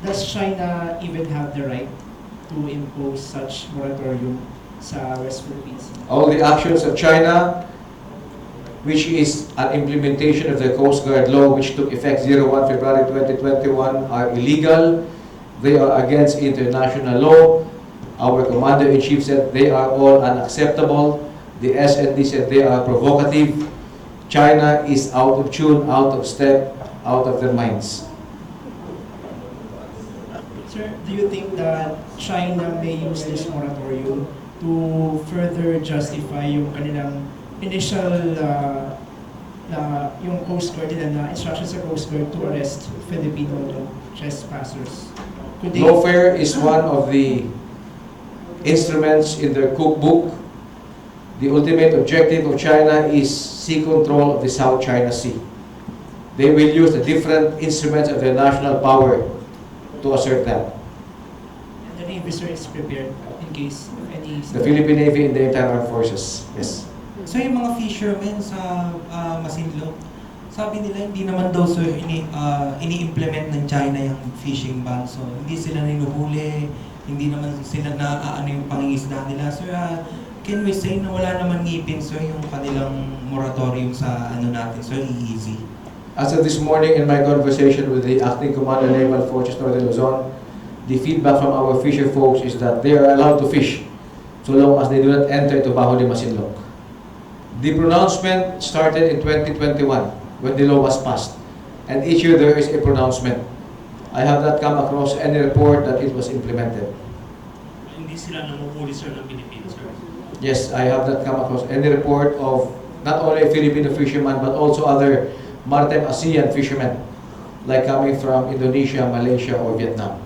does China even have the right to impose such moratorium sa West Philippines? All the actions of China, which is an implementation of the Coast Guard law, which took effect 01 February 2021, are illegal. They are against international law. Our Commander-in-Chief said they are all unacceptable. The SND said they are provocative. China is out of tune, out of step, out of their minds. Sir, do you think that China may use this moratorium to further justify yung kanilang initial yung Coast Guard nila na instructions sa Coast Guard to arrest Filipino trespassers? Could they... Lawfare is one of the instruments in their cookbook. The ultimate objective of China is sea control of the South China Sea. They will use the different instruments of their national power to assert that. And the Navy, sir, is prepared in case of any... The Philippine Navy and the entire armed forces. Yes. So yung mga fishermen sa Masinloc, sabi nila hindi naman daw so ini-implement ng China yung fishing ban. So hindi sila ninuhuli, hindi naman sila na yung pangingisda nila. So can we say na wala naman ngipin so yung kanilang moratorium sa natin, so easy? As of this morning in my conversation with the Acting Commander Naval Forces Northern Luzon, the feedback from our fisher folks is that they are allowed to fish so long as they do not enter into Bahuli Masinloc. The pronouncement started in 2021 when the law was passed, and each year there is a pronouncement. I have not come across any report that it was implemented. Hindi sila nanguhuli, sir, ng Pilipinas, sir? Yes, I have not come across any report of not only Filipino fishermen but also other maritime ASEAN fishermen, like coming from Indonesia, Malaysia, or Vietnam.